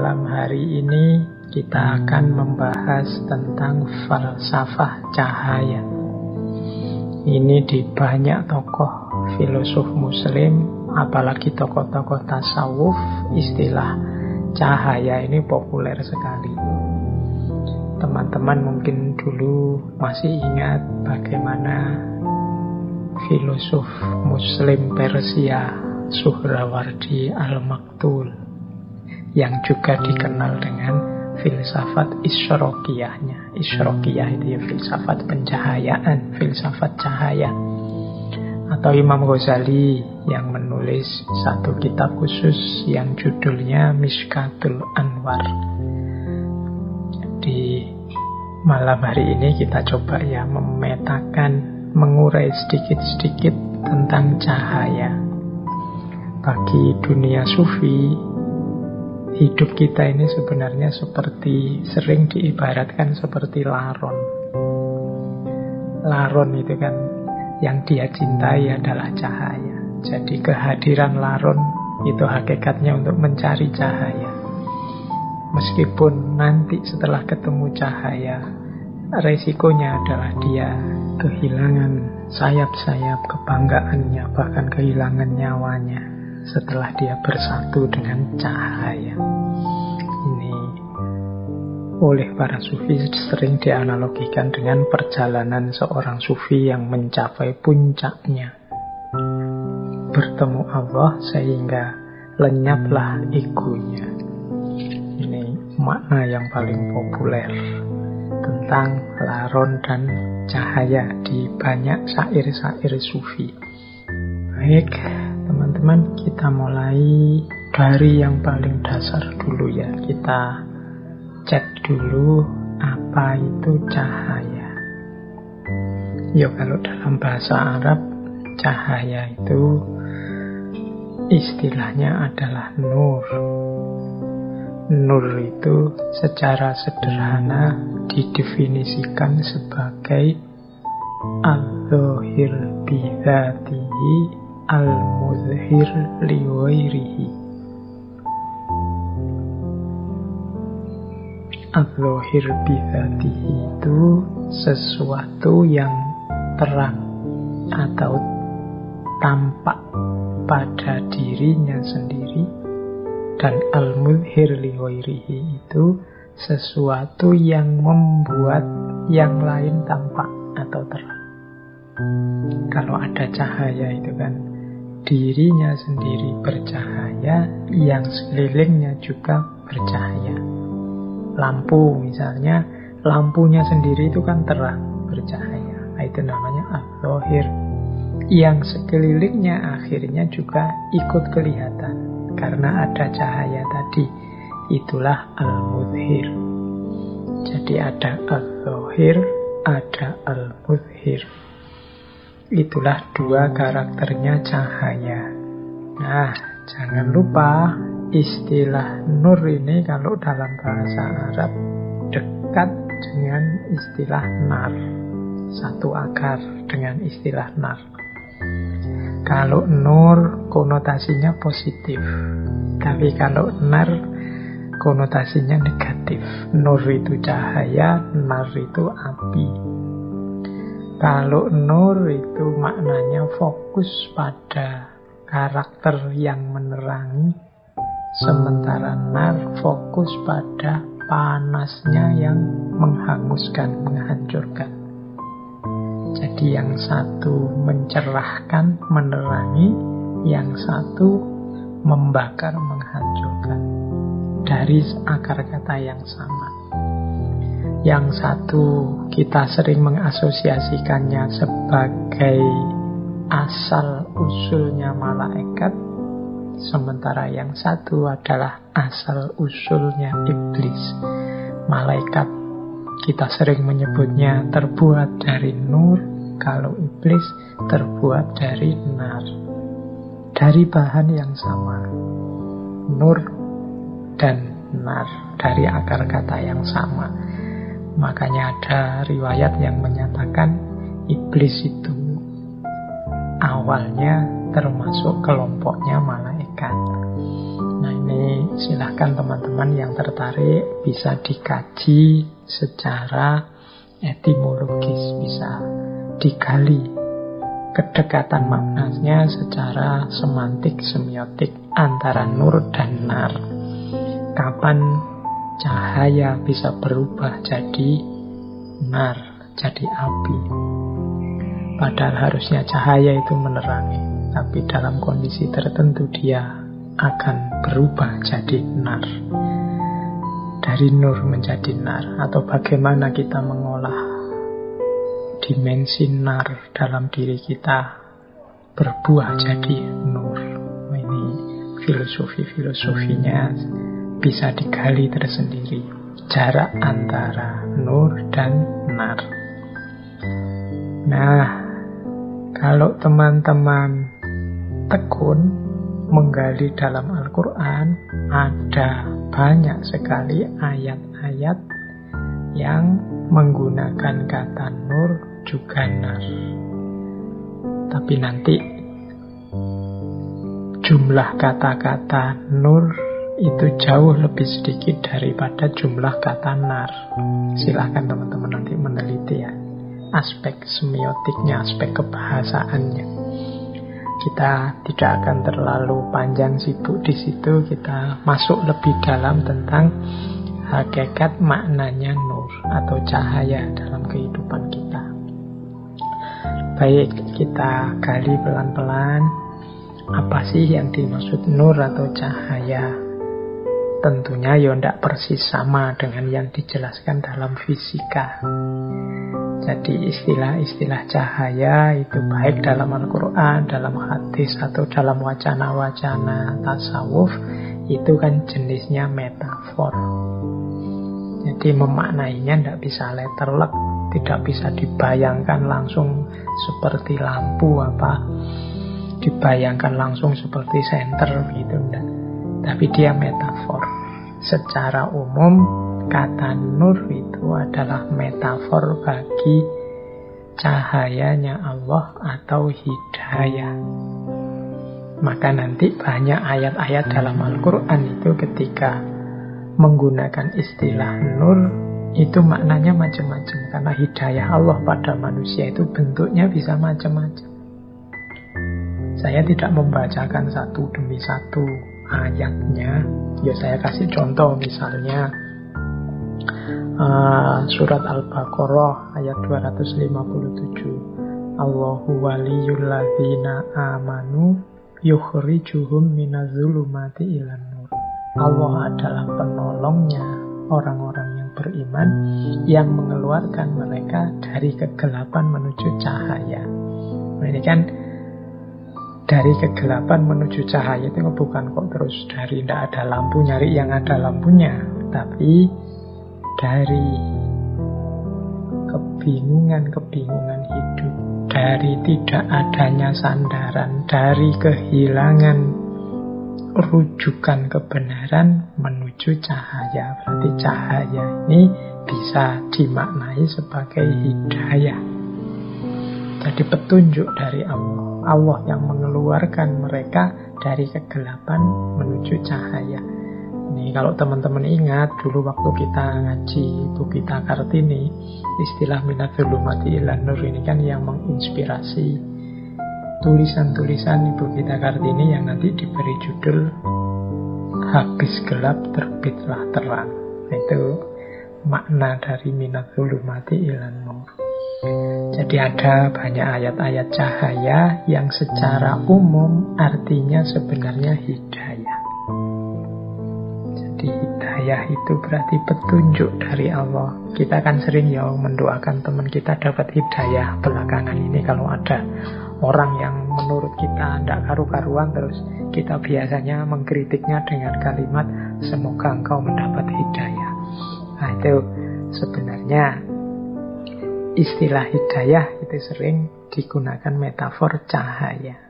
malam hari ini kita akan membahas tentang falsafah cahaya. Ini di banyak tokoh filosof muslim, apalagi tokoh-tokoh tasawuf, istilah cahaya ini populer sekali. Teman-teman mungkin dulu masih ingat bagaimana filosof muslim Persia Suhrawardi Al-Maktul yang juga dikenal dengan filsafat Isyraqiyahnya. Isyraqiyah itu ya filsafat pencahayaan, filsafat cahaya. Atau Imam Ghazali yang menulis satu kitab khusus yang judulnya Mishkatul Anwar. Di malam hari ini kita coba ya memetakan, mengurai sedikit-sedikit tentang cahaya. Bagi dunia sufi, hidup kita ini sebenarnya sering diibaratkan seperti laron. Laron itu kan yang dia cintai adalah cahaya. Jadi kehadiran laron itu hakikatnya untuk mencari cahaya. Meskipun nanti setelah ketemu cahaya, resikonya adalah dia kehilangan sayap-sayap kebanggaannya, bahkan kehilangan nyawanya setelah dia bersatu dengan cahaya. Ini oleh para sufi sering dianalogikan dengan perjalanan seorang sufi yang mencapai puncaknya, bertemu Allah sehingga lenyaplah egonya. Ini makna yang paling populer tentang laron dan cahaya di banyak syair-syair sufi. Baik, teman-teman, kita mulai dari yang paling dasar dulu ya. Kita cek dulu apa itu cahaya. Ya, kalau dalam bahasa Arab, cahaya itu istilahnya adalah nur. Nur itu secara sederhana didefinisikan sebagai al-zahir bidhatihi al-muzhir liwairihi. Al-zahir bidhatihi itu sesuatu yang terang atau tampak pada dirinya sendiri, dan al-muzhir liwairihi itu sesuatu yang membuat yang lain tampak atau terang. Kalau ada cahaya itu kan dirinya sendiri bercahaya, yang sekelilingnya juga bercahaya. Lampu misalnya, lampunya sendiri itu kan terang, bercahaya. Itu namanya al-zahir. Yang sekelilingnya akhirnya juga ikut kelihatan karena ada cahaya tadi. Itulah al-muzhir. Jadi ada al-zahir, ada al-muzhir. Itulah dua karakternya cahaya. Nah, jangan lupa istilah nur ini kalau dalam bahasa Arab dekat dengan istilah nar. Satu akar dengan istilah nar. Kalau nur konotasinya positif, tapi kalau nar konotasinya negatif. Nur itu cahaya, nar itu api. Kalau nur itu maknanya fokus pada karakter yang menerangi, sementara nar fokus pada panasnya yang menghanguskan, menghancurkan. Jadi yang satu mencerahkan, menerangi, yang satu membakar, menghancurkan. Dari akar kata yang sama. Yang satu kita sering mengasosiasikannya sebagai asal usulnya malaikat, sementara yang satu adalah asal usulnya iblis. Malaikat kita sering menyebutnya terbuat dari nur, kalau iblis terbuat dari nar. Dari bahan yang sama, nur dan nar, dari akar kata yang sama. Makanya ada riwayat yang menyatakan iblis itu awalnya termasuk kelompoknya malaikat. Nah, ini silahkan silahkan teman-teman yang tertarik bisa dikaji secara etimologis, bisa digali kedekatan maknanya secara semantik, semiotik antara nur dan nar. Kapan cahaya bisa berubah jadi nar, jadi api. Padahal harusnya cahaya itu menerangi, tapi dalam kondisi tertentu dia akan berubah jadi nar. Dari nur menjadi nar. Atau bagaimana kita mengolah dimensi nar dalam diri kita berbuah jadi nur. Ini filosofinya bisa digali tersendiri. Jarak antara nur dan nar. Nah, kalau teman-teman tekun menggali dalam Al-Quran, ada banyak sekali ayat-ayat yang menggunakan kata nur juga nar. Tapi nanti jumlah kata-kata nur itu jauh lebih sedikit daripada jumlah kata nar. Silahkan teman-teman nanti meneliti ya, aspek semiotiknya, aspek kebahasaannya. Kita tidak akan terlalu panjang sibuk di situ. Kita masuk lebih dalam tentang hakikat maknanya nur atau cahaya dalam kehidupan kita. Baik, kita gali pelan-pelan. Apa sih yang dimaksud nur atau cahaya? Tentunya ya tidak persis sama dengan yang dijelaskan dalam fisika. Jadi istilah-istilah cahaya itu baik dalam Al-Quran, dalam hadis, atau dalam wacana-wacana tasawuf, itu kan jenisnya metafor. Jadi memaknainya tidak bisa letterlek, tidak bisa dibayangkan langsung seperti lampu apa, dibayangkan langsung seperti senter gitu, enggak. Tapi dia metafor. Secara umum kata nur itu adalah metafor bagi cahayanya Allah atau hidayah. Maka nanti banyak ayat-ayat dalam Al-Quran itu ketika menggunakan istilah nur, itu maknanya macam-macam. Karena hidayah Allah pada manusia itu bentuknya bisa macam-macam. Saya tidak membacakan satu demi satu ayatnya. Ya saya kasih contoh, misalnya surat Al-Baqarah ayat 257. Allahu waliyul ladzina amanu yukhrijuhum minaz-zulumati ilan nur. Allah adalah penolongnya orang-orang yang beriman yang mengeluarkan mereka dari kegelapan menuju cahaya. Nah, ini kan dari kegelapan menuju cahaya itu bukan kok terus dari tidak ada lampu nyari yang ada lampunya, tapi dari kebingungan hidup, dari tidak adanya sandaran, dari kehilangan rujukan kebenaran menuju cahaya. Berarti cahaya ini bisa dimaknai sebagai hidayah. Jadi petunjuk dari Allah. Allah yang mengeluarkan mereka dari kegelapan menuju cahaya. Ini kalau teman-teman ingat dulu waktu kita ngaji Ibu Gita Kartini, istilah minadzulumati ilan nur ini kan yang menginspirasi tulisan-tulisan Ibu Gita Kartini yang nanti diberi judul Habis Gelap Terbitlah Terang. Itu makna dari minadzulumati ilan nur. Jadi ada banyak ayat-ayat cahaya yang secara umum artinya sebenarnya hidayah. Jadi hidayah itu berarti petunjuk dari Allah. Kita kan sering ya mendoakan teman kita dapat hidayah belakangan ini. Kalau ada orang yang menurut kita tidak karu-karuan, terus kita biasanya mengkritiknya dengan kalimat semoga engkau mendapat hidayah. Nah itu sebenarnya istilah hidayah itu sering digunakan metafor cahaya.